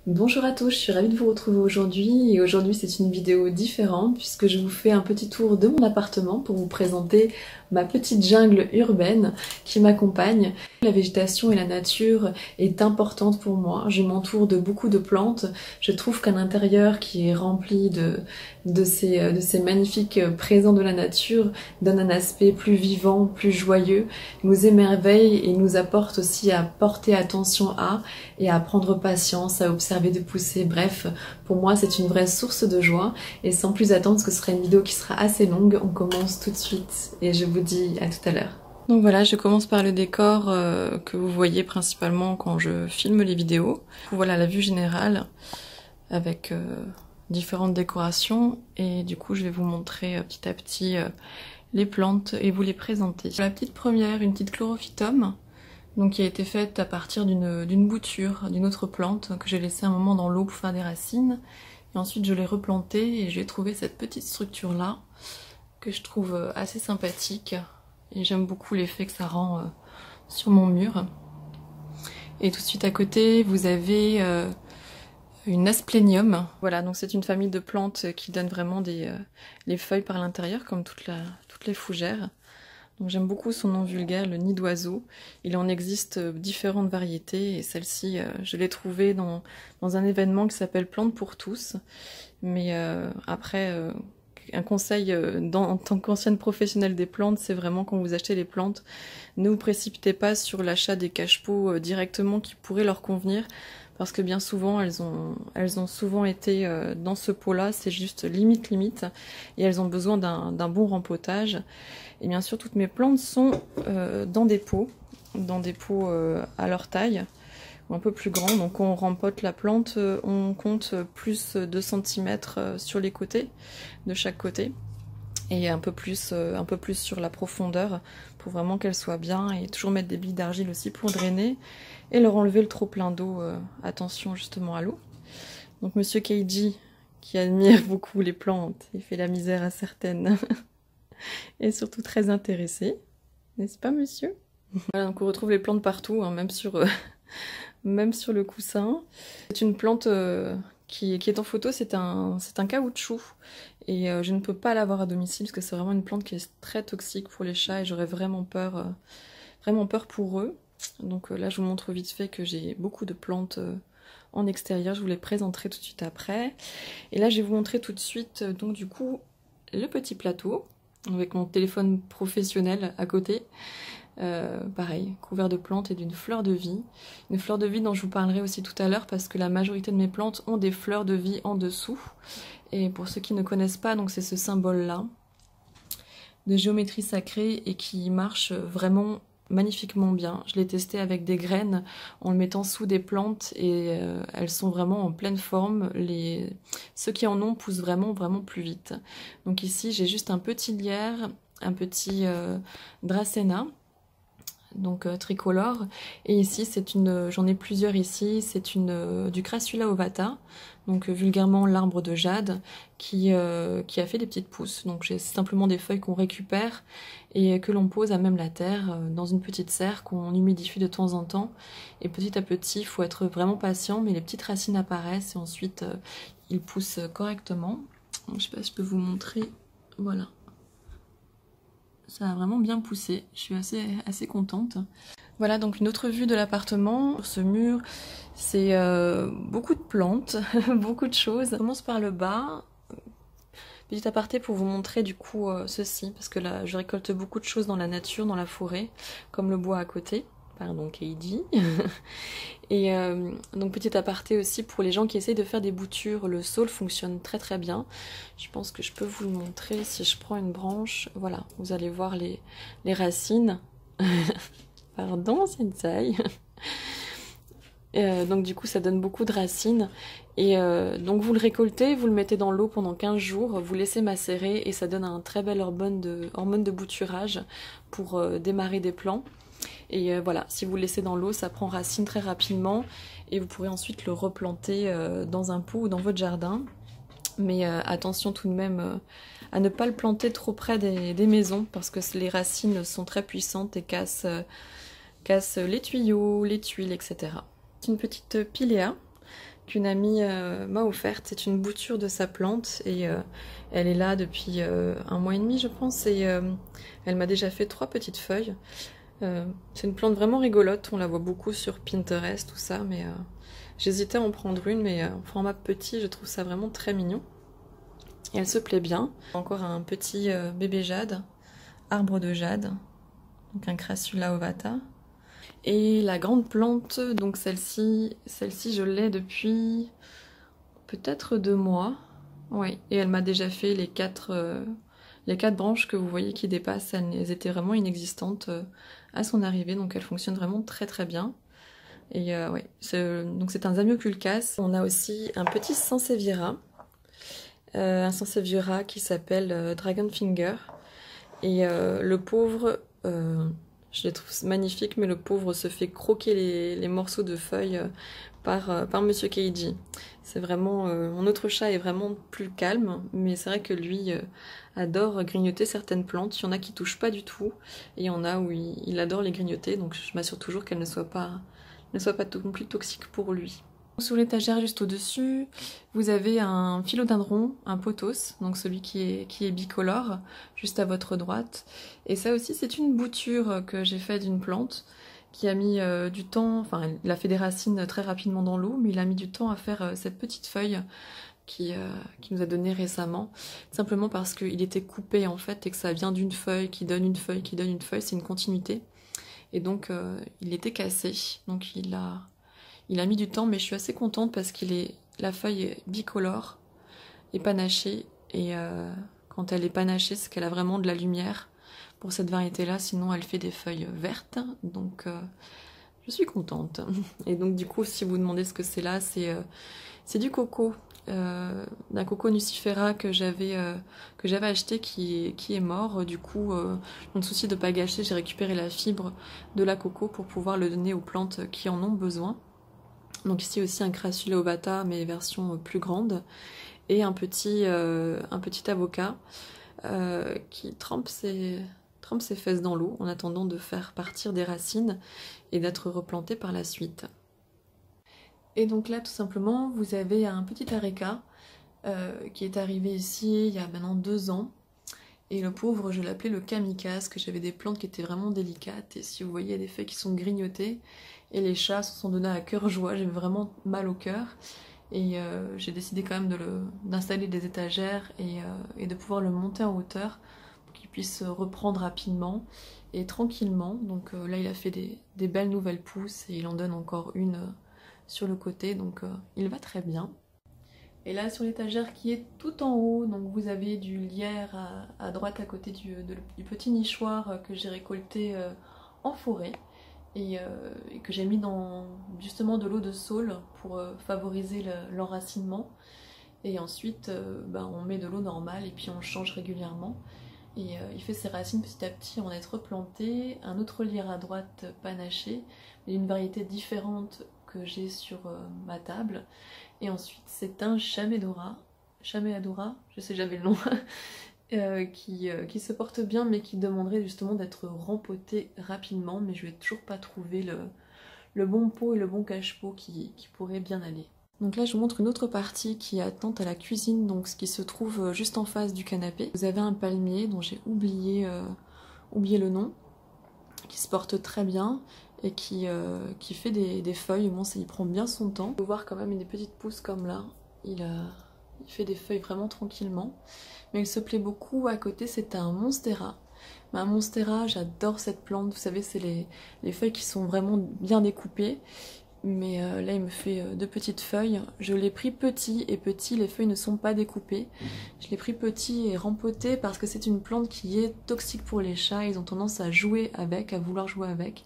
Bonjour à tous, je suis ravie de vous retrouver aujourd'hui et aujourd'hui c'est une vidéo différente puisque je vous fais un petit tour de mon appartement pour vous présenter ma petite jungle urbaine qui m'accompagne. La végétation et la nature est importante pour moi, je m'entoure de beaucoup de plantes, je trouve qu'un intérieur qui est rempli de ces magnifiques présents de la nature donne un aspect plus vivant, plus joyeux, nous émerveille et nous apporte aussi à porter attention à et à prendre patience, à observer de pousser. Bref, pour moi c'est une vraie source de joie et sans plus attendre parce que ce sera une vidéo qui sera assez longue, on commence tout de suite et je vous dis à tout à l'heure. Donc voilà, je commence par le décor que vous voyez principalement quand je filme les vidéos. Voilà la vue générale avec différentes décorations et du coup je vais vous montrer petit à petit les plantes et vous les présenter. La petite première, une petite chlorophytum, donc qui a été faite à partir d'une bouture d'une autre plante que j'ai laissée un moment dans l'eau pour faire des racines. Et ensuite je l'ai replantée et j'ai trouvé cette petite structure là que je trouve assez sympathique et j'aime beaucoup l'effet que ça rend sur mon mur. Et tout de suite à côté vous avez une asplenium. Voilà, donc c'est une famille de plantes qui donne vraiment les feuilles par l'intérieur comme toutes les fougères. J'aime beaucoup son nom vulgaire, le nid d'oiseau. Il en existe différentes variétés et celle-ci, je l'ai trouvée dans un événement qui s'appelle Plantes pour tous. Mais après, un conseil en tant qu'ancienne professionnelle des plantes, c'est vraiment quand vous achetez les plantes, ne vous précipitez pas sur l'achat des cache-pots directement qui pourraient leur convenir. Parce que bien souvent, elles ont souvent été dans ce pot-là, c'est juste limite, et elles ont besoin d'un bon rempotage. Et bien sûr, toutes mes plantes sont dans des pots à leur taille, ou un peu plus grands. Donc quand on rempote la plante, on compte plus de centimètres sur les côtés, de chaque côté. Et un peu plus sur la profondeur pour vraiment qu'elle soit bien et toujours mettre des billes d'argile aussi pour drainer et leur enlever le trop plein d'eau. Attention justement à l'eau. Donc Monsieur Keiji, qui admire beaucoup les plantes et fait la misère à certaines, est surtout très intéressé, n'est-ce pas monsieur? Voilà, donc on retrouve les plantes partout, hein, même sur le coussin. C'est une plante qui est en photo, c'est un caoutchouc. Et je ne peux pas l'avoir à domicile parce que c'est vraiment une plante qui est très toxique pour les chats et j'aurais vraiment peur pour eux. Donc là, je vous montre vite fait que j'ai beaucoup de plantes en extérieur. Je vous les présenterai tout de suite après. Et là, je vais vous montrer tout de suite, donc du coup, le petit plateau avec mon téléphone professionnel à côté. Pareil, couvert de plantes et d'une fleur de vie. Une fleur de vie dont je vous parlerai aussi tout à l'heure parce que la majorité de mes plantes ont des fleurs de vie en dessous. Et pour ceux qui ne connaissent pas, donc c'est ce symbole-là de géométrie sacrée et qui marche vraiment magnifiquement bien. Je l'ai testé avec des graines en le mettant sous des plantes et elles sont vraiment en pleine forme. Ceux qui en ont poussent vraiment plus vite. Donc ici j'ai juste un petit lierre, un petit dracena, donc tricolore, et ici c'est j'en ai plusieurs ici, c'est du Crassula ovata, donc vulgairement l'arbre de jade, qui a fait des petites pousses. Donc j'ai simplement des feuilles qu'on récupère et que l'on pose à même la terre dans une petite serre qu'on humidifie de temps en temps, et petit à petit il faut être vraiment patient, mais les petites racines apparaissent et ensuite ils poussent correctement. Donc, je sais pas si je peux vous montrer, voilà. Ça a vraiment bien poussé, je suis assez contente. Voilà donc une autre vue de l'appartement. Sur ce mur, c'est beaucoup de plantes, beaucoup de choses. Je commence par le bas. Petit aparté pour vous montrer du coup ceci, parce que là je récolte beaucoup de choses dans la nature, dans la forêt, comme le bois à côté. Pardon Keiji. Et donc petit aparté aussi pour les gens qui essayent de faire des boutures, le saule fonctionne très bien. Je pense que je peux vous le montrer si je prends une branche. Voilà, vous allez voir les racines. Pardon, c'est une taille. Donc du coup ça donne beaucoup de racines. Et donc vous le récoltez, vous le mettez dans l'eau pendant 15 jours, vous laissez macérer et ça donne un très bel hormone de bouturage pour démarrer des plants. Et voilà, si vous le laissez dans l'eau, ça prend racine très rapidement et vous pourrez ensuite le replanter dans un pot ou dans votre jardin. Mais attention tout de même à ne pas le planter trop près des maisons parce que les racines sont très puissantes et cassent les tuyaux, les tuiles, etc. C'est une petite pilea qu'une amie m'a offerte. C'est une bouture de sa plante et elle est là depuis 1 mois et demi je pense et elle m'a déjà fait 3 petites feuilles. C'est une plante vraiment rigolote, on la voit beaucoup sur Pinterest, tout ça, mais j'hésitais à en prendre une, mais en format petit, je trouve ça vraiment très mignon. Et elle se plaît bien. Encore un petit bébé jade, arbre de jade, donc un Crassula ovata. Et la grande plante, donc celle-ci je l'ai depuis peut-être 2 mois. Oui, et elle m'a déjà fait les 4 branches que vous voyez qui dépassent, elles étaient vraiment inexistantes à son arrivée, donc elle fonctionne vraiment très très bien. Et ouais, donc c'est un Zamioculcas. On a aussi un petit Sansevieria, un Sansevieria qui s'appelle Dragon Finger. Et le pauvre, je le trouve magnifique, mais le pauvre se fait croquer les morceaux de feuilles par Monsieur Keiji. C'est vraiment, mon autre chat est vraiment plus calme, mais c'est vrai que lui adore grignoter certaines plantes. Il y en a qui touchent pas du tout, et il y en a où il adore les grignoter, donc je m'assure toujours qu'elles ne soient pas non plus toxiques pour lui. Sur l'étagère juste au-dessus, vous avez un philodendron, un pothos, donc celui qui est bicolore, juste à votre droite. Et ça aussi, c'est une bouture que j'ai faite d'une plante qui a mis du temps, enfin, il a fait des racines très rapidement dans l'eau, mais il a mis du temps à faire cette petite feuille qui nous a donné récemment, simplement parce qu'il était coupé en fait, et que ça vient d'une feuille qui donne une feuille, qui donne une feuille, c'est une continuité. Et donc, il était cassé, donc il a mis du temps, mais je suis assez contente parce la feuille est bicolore et panachée. Et quand elle est panachée, c'est qu'elle a vraiment de la lumière pour cette variété-là. Sinon, elle fait des feuilles vertes. Donc, je suis contente. Et donc, du coup, si vous vous demandez ce que c'est là, c'est du coco. D'un coco nucifera que j'avais acheté qui est mort. Du coup, dans le souci de ne pas gâcher, j'ai récupéré la fibre de la coco pour pouvoir le donner aux plantes qui en ont besoin. Donc ici aussi un Crassula ovata, mais version plus grande, et un petit avocat qui trempe ses fesses dans l'eau en attendant de faire partir des racines et d'être replanté par la suite. Et donc là, tout simplement, vous avez un petit areca qui est arrivé ici il y a maintenant 2 ans. Et le pauvre, je l'appelais le kamikaze, que j'avais des plantes qui étaient vraiment délicates. Et si vous voyez, il y a des feuilles qui sont grignotées. Et les chats se sont donnés à cœur joie, j'avais vraiment mal au cœur. Et j'ai décidé quand même d'installer des étagères et de pouvoir le monter en hauteur pour qu'il puisse reprendre rapidement et tranquillement. Donc là, il a fait des belles nouvelles pousses et il en donne encore une sur le côté. Donc il va très bien. Et là, sur l'étagère qui est tout en haut, donc vous avez du lierre à droite à côté du petit nichoir que j'ai récolté en forêt et que j'ai mis dans justement de l'eau de saule pour favoriser l'enracinement. Et ensuite, on met de l'eau normale et puis on change régulièrement. Et il fait ses racines petit à petit en être replanté. Un autre lierre à droite panaché, d'une variété différente que j'ai sur ma table. Et ensuite c'est un Chamédora, je sais jamais le nom, qui se porte bien mais qui demanderait justement d'être rempoté rapidement, mais je vais toujours pas trouver le bon pot et le bon cache-pot qui pourrait bien aller. Donc là je vous montre une autre partie qui est attente à la cuisine, donc ce qui se trouve juste en face du canapé. Vous avez un palmier dont j'ai oublié le nom, qui se porte très bien et qui fait des feuilles. Bon, il prend bien son temps. Vous pouvez voir quand même des petites pousses comme là, il fait des feuilles vraiment tranquillement, mais il se plaît beaucoup. À côté c'est un Monstera. Un Monstera, j'adore cette plante, vous savez, c'est les feuilles qui sont vraiment bien découpées. Mais là il me fait 2 petites feuilles. Je l'ai pris petit, et petit les feuilles ne sont pas découpées. Je l'ai pris petit et rempoté parce que c'est une plante qui est toxique pour les chats. Ils ont tendance à jouer avec, à vouloir jouer avec.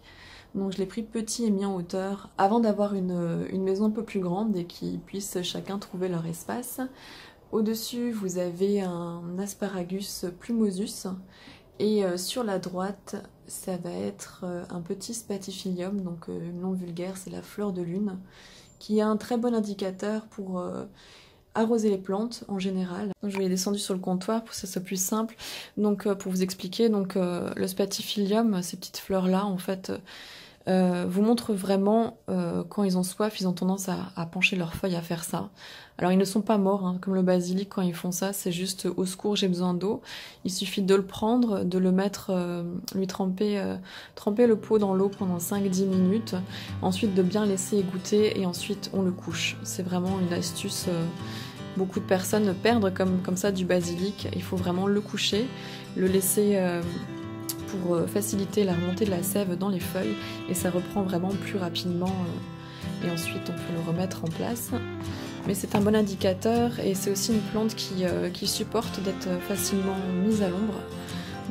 Donc je l'ai pris petit et mis en hauteur avant d'avoir une maison un peu plus grande et qu'ils puissent chacun trouver leur espace. Au-dessus vous avez un Asparagus plumosus. Et sur la droite, ça va être un petit Spathiphyllum, donc le nom vulgaire c'est la fleur de lune, qui est un très bon indicateur pour arroser les plantes en général. Donc, je vais descendre sur le comptoir pour que ça soit plus simple. Donc pour vous expliquer, donc le Spathiphyllum, ces petites fleurs là en fait, vous montre vraiment quand ils ont soif, ils ont tendance à pencher leurs feuilles à faire ça. Alors ils ne sont pas morts, hein, comme le basilic quand ils font ça, c'est juste au secours, j'ai besoin d'eau. Il suffit de le prendre, de le mettre, lui tremper le pot dans l'eau pendant 5-10 minutes, ensuite de bien laisser égoutter et ensuite on le couche. C'est vraiment une astuce, beaucoup de personnes perdent comme ça du basilic, il faut vraiment le coucher, le laisser... pour faciliter la remontée de la sève dans les feuilles et ça reprend vraiment plus rapidement et ensuite on peut le remettre en place. Mais c'est un bon indicateur et c'est aussi une plante qui supporte d'être facilement mise à l'ombre.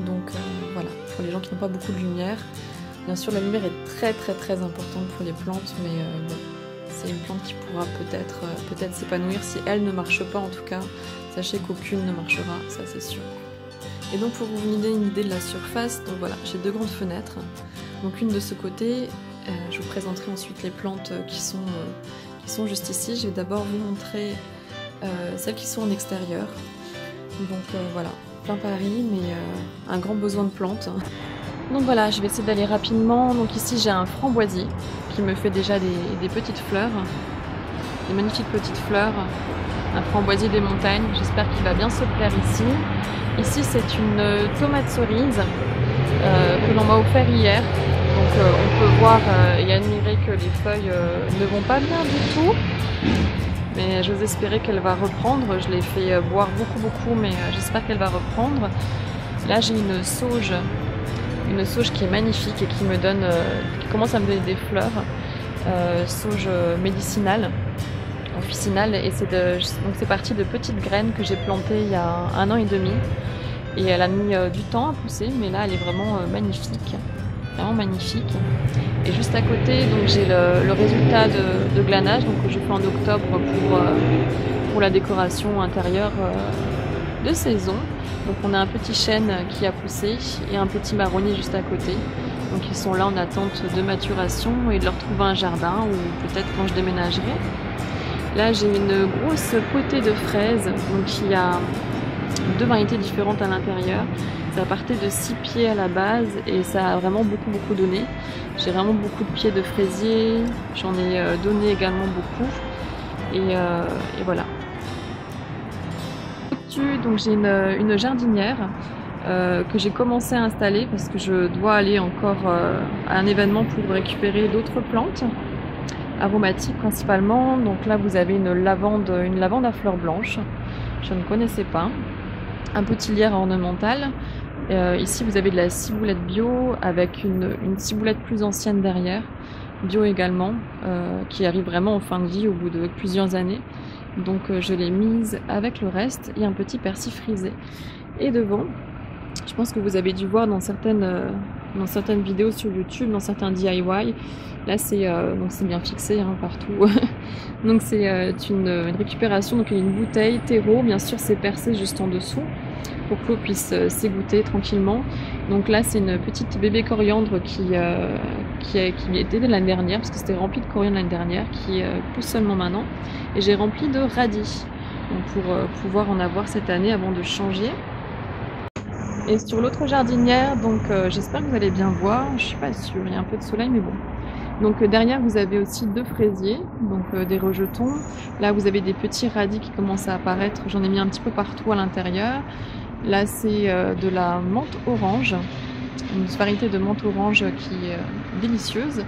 Donc voilà, pour les gens qui n'ont pas beaucoup de lumière. Bien sûr la lumière est très importante pour les plantes, mais bon, c'est une plante qui pourra peut-être s'épanouir. Si elle ne marche pas en tout cas, sachez qu'aucune ne marchera, ça c'est sûr. Et donc pour vous donner une idée de la surface, donc voilà, j'ai 2 grandes fenêtres, donc une de ce côté, je vous présenterai ensuite les plantes qui sont juste ici. Je vais d'abord vous montrer celles qui sont en extérieur, donc voilà, plein Paris, mais un grand besoin de plantes. Donc voilà, je vais essayer d'aller rapidement. Donc ici j'ai un framboisier qui me fait déjà des petites fleurs, des magnifiques petites fleurs, un framboisier des montagnes, j'espère qu'il va bien se plaire ici. Ici c'est une tomate cerise que l'on m'a offert hier, donc on peut voir et admirer que les feuilles ne vont pas bien du tout, mais j'ose espérer qu'elle va reprendre. Je l'ai fait boire beaucoup, mais j'espère qu'elle va reprendre. Là j'ai une sauge qui est magnifique et qui me donne, qui commence à me donner des fleurs, sauge médicinale, officinale, et c'est parti de petites graines que j'ai plantées il y a 1 an et demi. Et elle a mis du temps à pousser, mais là elle est vraiment magnifique, vraiment magnifique. Et juste à côté, donc j'ai le résultat de glanage, donc que je fais en octobre pour la décoration intérieure de saison. Donc on a un petit chêne qui a poussé et un petit marronnier juste à côté. Donc ils sont là en attente de maturation et de leur trouver un jardin, ou peut-être quand je déménagerai. Là j'ai une grosse potée de fraises, donc il y a 2 variétés différentes à l'intérieur. Ça partait de 6 pieds à la base et ça a vraiment beaucoup donné. J'ai vraiment beaucoup de pieds de fraisier, j'en ai donné également beaucoup. Et voilà. Donc j'ai une jardinière que j'ai commencé à installer parce que je dois aller encore à un événement pour récupérer d'autres plantes aromatiques principalement. Donc là vous avez une lavande à fleurs blanches, je ne connaissais pas. Un petit lierre ornemental. Ici vous avez de la ciboulette bio avec une ciboulette plus ancienne derrière, bio également, qui arrive vraiment en fin de vie au bout de plusieurs années. Donc je l'ai mise avec le reste et un petit persil frisé. Et devant, je pense que vous avez dû voir dans certaines vidéos sur YouTube, dans certains DIY, là c'est bien fixé hein, partout. Donc c'est une récupération, donc il y a une bouteille terreau, bien sûr c'est percé juste en dessous pour que l'eau puisse s'égoutter tranquillement. Donc là c'est une petite bébé coriandre qui était de l'année dernière, parce que c'était rempli de coriandre l'année dernière, qui pousse seulement maintenant. Et j'ai rempli de radis, donc pour pouvoir en avoir cette année avant de changer. Et sur l'autre jardinière, donc j'espère que vous allez bien voir, je suis pas sûre, il y a un peu de soleil mais bon. Donc derrière vous avez aussi 2 fraisiers, donc des rejetons. Là vous avez des petits radis qui commencent à apparaître, j'en ai mis un petit peu partout à l'intérieur. Là c'est de la menthe orange, une variété de menthe orange qui est délicieuse.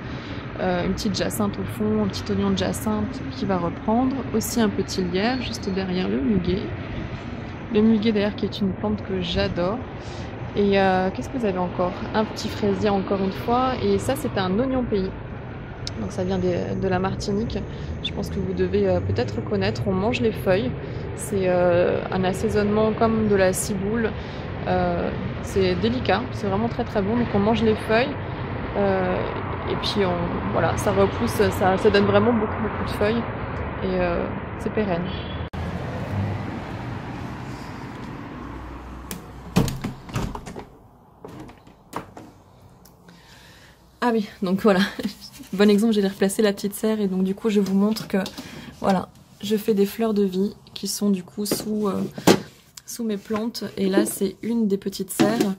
Une petite jacinthe au fond, un petit oignon de jacinthe qui va reprendre. Aussi un petit lierre juste derrière le muguet. Le muguet d'ailleurs qui est une plante que j'adore. Et qu'est-ce que vous avez encore? Un petit fraisier encore une fois. Et ça c'est un oignon pays. Donc ça vient de la Martinique. Je pense que vous devez peut-être connaître. On mange les feuilles. C'est un assaisonnement comme de la ciboule. C'est délicat, c'est vraiment très bon. Donc on mange les feuilles. Et puis voilà, ça repousse, ça donne vraiment beaucoup de feuilles. Et c'est pérenne. Ah oui, donc voilà, bon exemple, j'ai replacé la petite serre et donc du coup je vous montre que voilà, je fais des fleurs de vie qui sont du coup sous mes plantes. Et là c'est une des petites serres,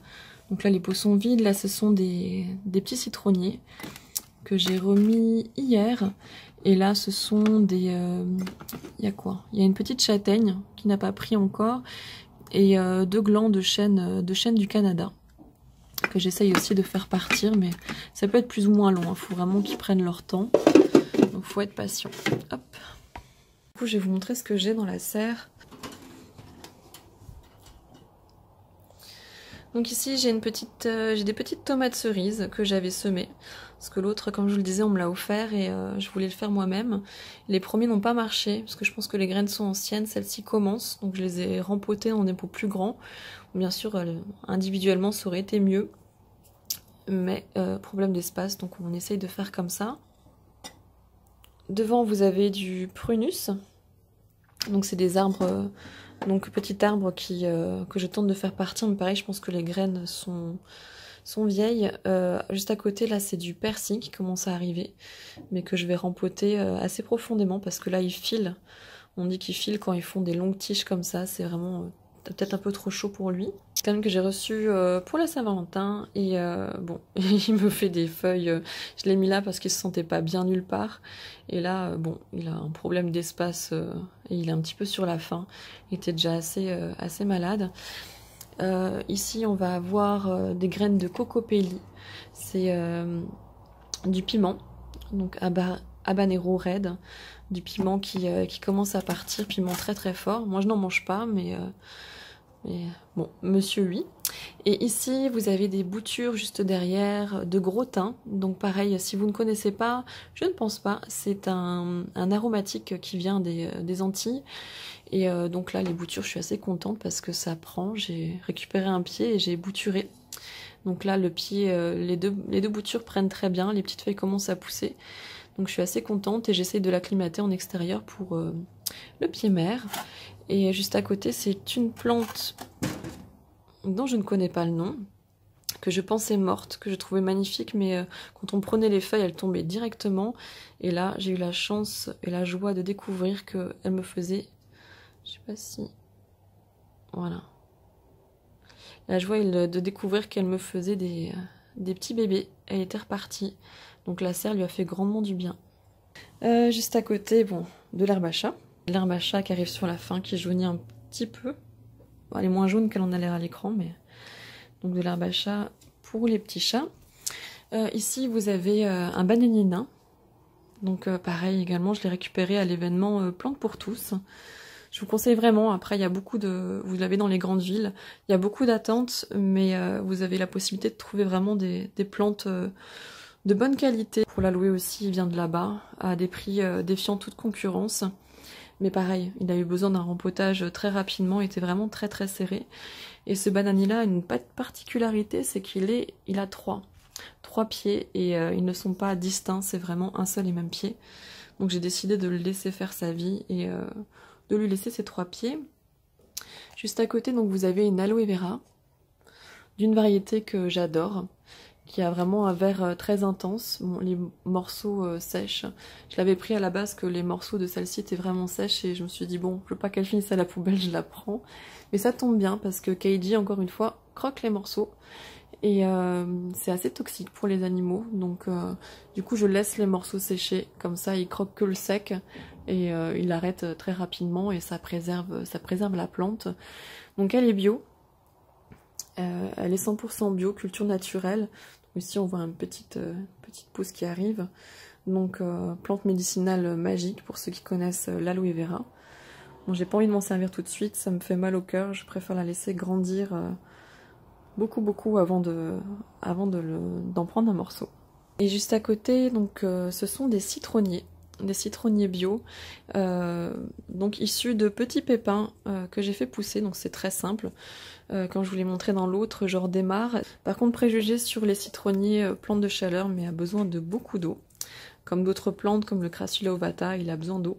donc là les pots sont vides, là ce sont des petits citronniers que j'ai remis hier. Et là, ce sont des... Il y a quoi? Il y a une petite châtaigne qui n'a pas pris encore. Et 2 glands de chêne du Canada. Que j'essaye aussi de faire partir. Mais ça peut être plus ou moins long. Il faut vraiment qu'ils prennent leur temps. Donc, il faut être patient. Hop. Du coup, je vais vous montrer ce que j'ai dans la serre. Donc ici j'ai des petites tomates cerises que j'avais semées, parce que l'autre, comme je vous le disais, on me l'a offert et je voulais le faire moi-même. Les premiers n'ont pas marché, parce que je pense que les graines sont anciennes, celles-ci commencent, donc je les ai rempotées en des pots plus grands. Bien sûr, individuellement ça aurait été mieux, mais problème d'espace, donc on essaye de faire comme ça. Devant vous avez du prunus, donc c'est des arbres... Donc petit arbre que je tente de faire partir, mais pareil je pense que les graines sont vieilles. Juste à côté là c'est du persil qui commence à arriver, mais que je vais rempoter assez profondément parce que là il file. On dit qu'il file quand ils font des longues tiges comme ça, c'est vraiment peut-être un peu trop chaud pour lui. C'est quand même que j'ai reçu pour la Saint-Valentin et bon, il me fait des feuilles, je l'ai mis là parce qu'il se sentait pas bien nulle part. Et là, bon, il a un problème d'espace et il est un petit peu sur la fin. Il était déjà assez malade. Ici, on va avoir des graines de cocopelli. C'est du piment, donc habanero red, du piment qui commence à partir, piment très très fort. Moi, je n'en mange pas, mais bon, monsieur oui. Et ici, vous avez des boutures juste derrière, de gros thym. Donc pareil, si vous ne connaissez pas, je ne pense pas, c'est un aromatique qui vient des Antilles. Et donc là, les boutures, je suis assez contente parce que ça prend. J'ai récupéré un pied et j'ai bouturé. Donc là, le pied, les deux boutures prennent très bien, les petites feuilles commencent à pousser. Donc je suis assez contente et j'essaye de l'acclimater en extérieur pour le pied mère. Et juste à côté, c'est une plante dont je ne connais pas le nom, que je pensais morte, que je trouvais magnifique, mais quand on prenait les feuilles, elles tombaient directement. Et là, j'ai eu la chance et la joie de découvrir qu'elle me faisait... Je sais pas si... Voilà. La joie de découvrir qu'elle me faisait des petits bébés. Elle était repartie. Donc la serre lui a fait grandement du bien. Juste à côté, bon, de l'herbe à chat. L'herbe à chat qui arrive sur la fin, qui jaunit un petit peu. Bon, elle est moins jaune qu'elle en a l'air à l'écran, mais... Donc de l'herbe à chat pour les petits chats. Ici, vous avez un bananier nain. Donc pareil également, je l'ai récupéré à l'événement Plantes pour tous. Je vous conseille vraiment, après il y a beaucoup de... Vous l'avez dans les grandes villes, il y a beaucoup d'attentes, mais vous avez la possibilité de trouver vraiment des plantes de bonne qualité. Pour la louer aussi, il vient de là-bas, à des prix défiant toute concurrence. Mais pareil, il a eu besoin d'un rempotage très rapidement, il était vraiment très très serré. Et ce bananier-là a une particularité, c'est il a trois pieds et ils ne sont pas distincts, c'est vraiment un seul et même pied. Donc j'ai décidé de le laisser faire sa vie et de lui laisser ses 3 pieds. Juste à côté, donc vous avez une aloe vera d'une variété que j'adore, qui a vraiment un vert très intense. Bon, les morceaux sèches, je l'avais pris à la base que les morceaux de celle-ci étaient vraiment sèches et je me suis dit bon, je veux pas qu'elle finisse à la poubelle, je la prends. Mais ça tombe bien parce que Keiji, encore une fois, croque les morceaux et c'est assez toxique pour les animaux. Donc du coup, je laisse les morceaux sécher, comme ça il croque que le sec et il arrête très rapidement et ça préserve la plante. Donc elle est bio. Elle est 100% bio, culture naturelle. Ici, on voit une petite pousse qui arrive. Donc, plante médicinale magique pour ceux qui connaissent l'aloe vera. Bon, j'ai pas envie de m'en servir tout de suite, ça me fait mal au cœur. Je préfère la laisser grandir beaucoup avant d'en prendre un morceau. Et juste à côté, donc, ce sont des citronniers bio, donc issus de petits pépins que j'ai fait pousser, donc c'est très simple. Quand je vous l'ai montré dans l'autre, genre démarre. Par contre, préjugé sur les citronniers, plantes de chaleur, mais a besoin de beaucoup d'eau. Comme d'autres plantes, comme le Crassula ovata, il a besoin d'eau.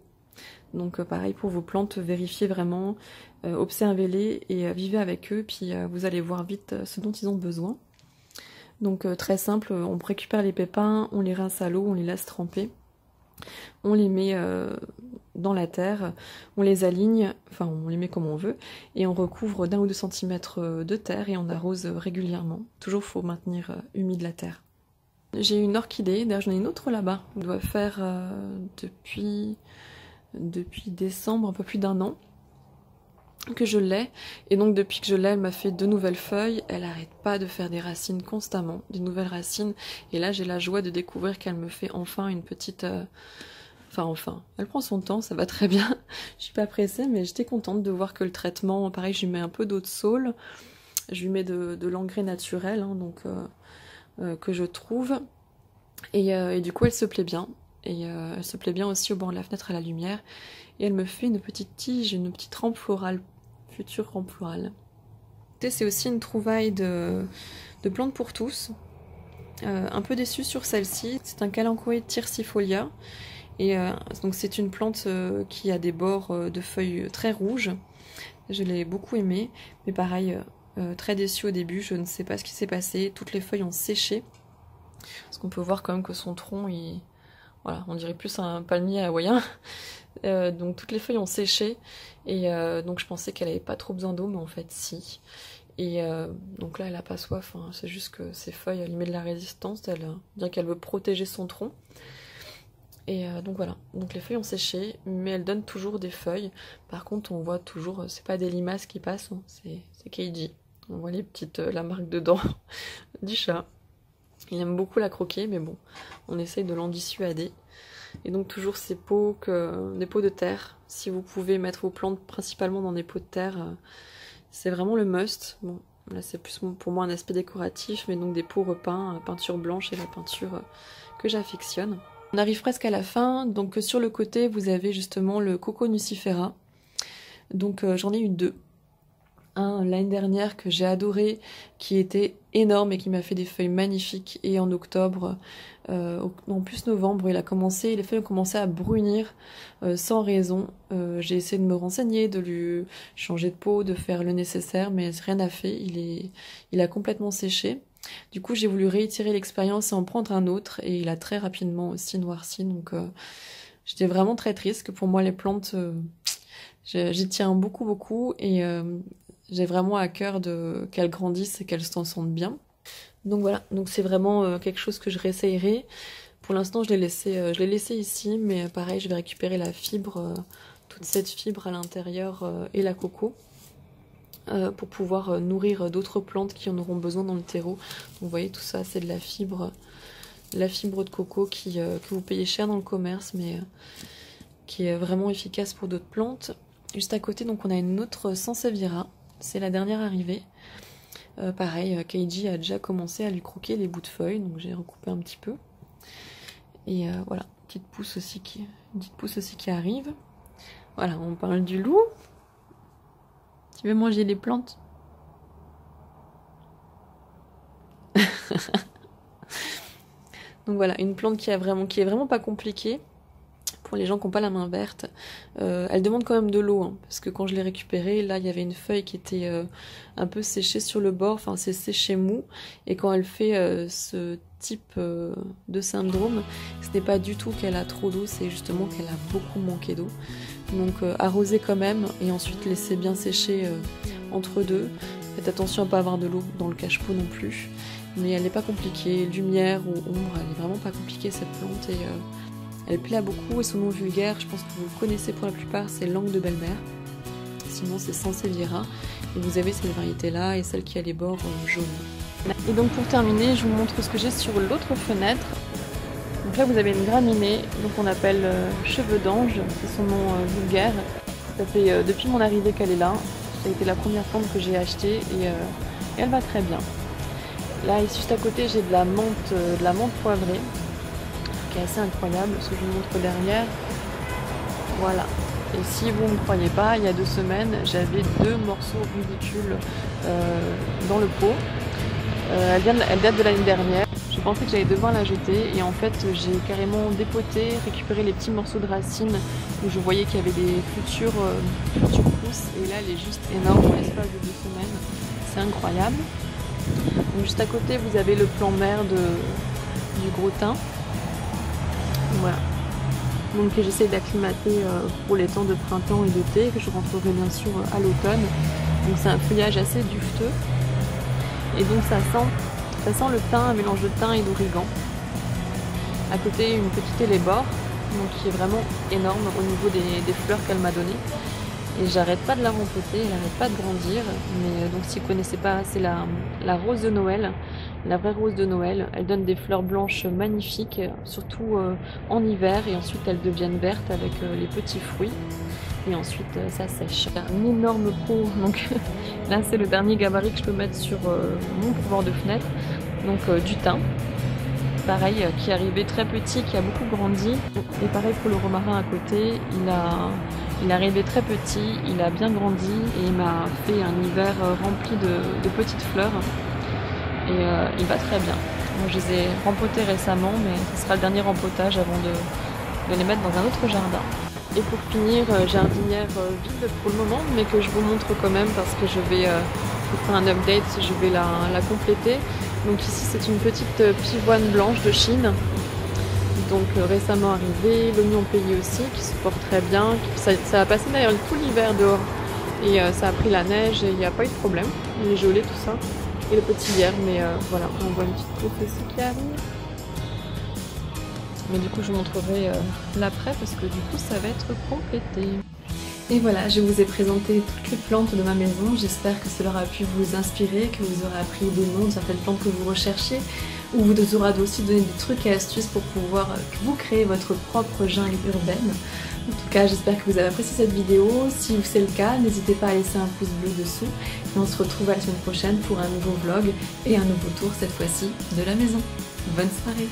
Donc pareil pour vos plantes, vérifiez vraiment, observez-les et vivez avec eux, puis vous allez voir vite ce dont ils ont besoin. Donc très simple, on récupère les pépins, on les rince à l'eau, on les laisse tremper. On les met dans la terre, on les aligne, enfin on les met comme on veut, et on recouvre d'1 ou 2 cm de terre et on arrose régulièrement. Toujours faut maintenir humide la terre. J'ai une orchidée, d'ailleurs j'en ai une autre là-bas. On doit faire depuis décembre, un peu plus d'1 an que je l'ai. Et donc depuis que je l'ai, elle m'a fait 2 nouvelles feuilles. Elle arrête pas de faire des racines constamment, des nouvelles racines. Et là j'ai la joie de découvrir qu'elle me fait enfin une petite... Enfin, elle prend son temps, ça va très bien. Je suis pas pressée, mais j'étais contente de voir que le traitement, pareil, je lui mets un peu d'eau de saule. Je lui mets de l'engrais naturel, hein, donc... que je trouve et du coup elle se plaît bien et elle se plaît bien aussi au bord de la fenêtre à la lumière et elle me fait une petite tige, une petite rampe florale, future rampe florale. C'est aussi une trouvaille de plantes pour tous, un peu déçue sur celle-ci, c'est un Kalanchoe thyrsifolia et donc c'est une plante qui a des bords de feuilles très rouges, je l'ai beaucoup aimée mais pareil très déçue au début, je ne sais pas ce qui s'est passé, toutes les feuilles ont séché. Parce qu'on peut voir quand même que son tronc, voilà, on dirait plus un palmier hawaïen. Donc toutes les feuilles ont séché et donc je pensais qu'elle avait pas trop besoin d'eau, mais en fait si. Et donc là elle a pas soif, hein. C'est juste que ses feuilles, elle y met de la résistance, bien qu'elle veut protéger son tronc. Et donc voilà, donc les feuilles ont séché, mais elles donnent toujours des feuilles. Par contre on voit toujours, c'est pas des limaces qui passent, hein, c'est Keiji. On voit la marque de dents du chat. Il aime beaucoup la croquer, mais bon, on essaye de l'en dissuader. Et donc toujours des pots de terre. Si vous pouvez mettre vos plantes principalement dans des pots de terre, c'est vraiment le must. Bon, là c'est plus pour moi un aspect décoratif, mais donc des pots repeints, peinture blanche et la peinture que j'affectionne. On arrive presque à la fin, donc sur le côté vous avez justement le Coco nucifera. Donc j'en ai eu 2. Un l'année dernière que j'ai adoré, qui était énorme et qui m'a fait des feuilles magnifiques, et en octobre, en plus novembre, les feuilles ont commencé à brunir sans raison. J'ai essayé de me renseigner, de lui changer de peau, de faire le nécessaire, mais rien n'a fait, il a complètement séché. Du coup j'ai voulu réitérer l'expérience et en prendre un autre, et il a très rapidement aussi noirci, donc j'étais vraiment très triste, que pour moi les plantes, j'y tiens beaucoup, et j'ai vraiment à cœur qu'elles grandissent et qu'elles s'en sentent bien. Donc voilà, donc c'est vraiment quelque chose que je réessayerai. Pour l'instant je l'ai laissé ici, mais pareil je vais récupérer la fibre, toute cette fibre à l'intérieur et la coco, pour pouvoir nourrir d'autres plantes qui en auront besoin dans le terreau. Donc vous voyez tout ça c'est de la fibre de coco que vous payez cher dans le commerce, mais qui est vraiment efficace pour d'autres plantes. Juste à côté donc on a une autre Sansevieria. C'est la dernière arrivée. Pareil, Keiji a déjà commencé à lui croquer les bouts de feuilles, donc j'ai recoupé un petit peu. Et voilà, une petite pousse aussi qui arrive. Voilà, on parle du loup. Tu veux manger les plantes? Donc voilà, une plante qui est vraiment pas compliquée. Pour les gens qui n'ont pas la main verte, elle demande quand même de l'eau, hein, parce que quand je l'ai récupérée, là il y avait une feuille qui était un peu séchée sur le bord, enfin c'est séché mou, et quand elle fait ce type de syndrome, ce n'est pas du tout qu'elle a trop d'eau, c'est justement qu'elle a beaucoup manqué d'eau. Donc arroser quand même, et ensuite laisser bien sécher entre deux. Faites attention à ne pas avoir de l'eau dans le cache-pot non plus, mais elle n'est pas compliquée, lumière ou ombre, elle est vraiment pas compliquée cette plante, et elle plaît à beaucoup, et son nom vulgaire, je pense que vous le connaissez pour la plupart, c'est langue de belle-mère. Sinon c'est Sansevieria. Et vous avez cette variété-là et celle qui a les bords jaunes. Et donc pour terminer, je vous montre ce que j'ai sur l'autre fenêtre. Donc là vous avez une graminée, donc on appelle cheveux d'ange, c'est son nom vulgaire. Ça fait depuis mon arrivée qu'elle est là. Ça a été la première plante que j'ai achetée et elle va très bien. Là, juste à côté, j'ai de la menthe poivrée, qui est assez incroyable, ce que je vous montre derrière. Voilà. Et si vous ne me croyez pas, il y a 2 semaines, j'avais 2 morceaux ridicules dans le pot. Elle date de l'année dernière. Je pensais que j'allais devoir la jeter et en fait j'ai carrément dépoté, récupéré les petits morceaux de racines où je voyais qu'il y avait des futures pousses, et là elle est juste énorme en l'espace de 2 semaines. C'est incroyable. Donc juste à côté vous avez le plan mère du gros thym. Voilà. Donc j'essaie d'acclimater pour les temps de printemps et d'été, que je rentrerai bien sûr à l'automne. Donc c'est un feuillage assez dufteux. Et donc ça sent le thym, un mélange de thym et d'origan. À côté, une petite hellebore, donc qui est vraiment énorme au niveau des fleurs qu'elle m'a données. Et j'arrête pas de la rempoter, elle n'arrête pas de grandir. Mais donc si vous connaissez pas, c'est la rose de Noël, la vraie rose de Noël. Elle donne des fleurs blanches magnifiques, surtout en hiver, et ensuite elles deviennent vertes avec les petits fruits. Et ensuite ça sèche. Un énorme pot, donc là c'est le dernier gabarit que je peux mettre sur mon couloir de fenêtre. Donc du thym, pareil, qui est arrivé très petit, qui a beaucoup grandi. Et pareil pour le romarin à côté, il est arrivé très petit, il a bien grandi et il m'a fait un hiver rempli de petites fleurs. Et il va très bien. Donc, je les ai rempotées récemment, mais ce sera le dernier rempotage avant de les mettre dans un autre jardin. Et pour finir, jardinière vide pour le moment, mais que je vous montre quand même parce que je vais vous faire un update, je vais la compléter. Donc ici c'est une petite pivoine blanche de Chine, donc récemment arrivée, l'oignon pays aussi qui se porte très bien, ça a passé d'ailleurs tout l'hiver dehors et ça a pris la neige et il n'y a pas eu de problème, il est gelé tout ça, et le petit lierre, mais voilà, on voit une petite prophétie qui arrive. Mais du coup je vous montrerai l'après parce que du coup ça va être complété. Et voilà, je vous ai présenté toutes les plantes de ma maison, j'espère que cela aura pu vous inspirer, que vous aurez appris des noms de certaines plantes que vous recherchez, ou vous aura aussi donné des trucs et astuces pour pouvoir vous créer votre propre jungle urbaine. En tout cas, j'espère que vous avez apprécié cette vidéo, si c'est le cas, n'hésitez pas à laisser un pouce bleu dessous, et on se retrouve à la semaine prochaine pour un nouveau vlog et un nouveau tour cette fois-ci de la maison. Bonne soirée!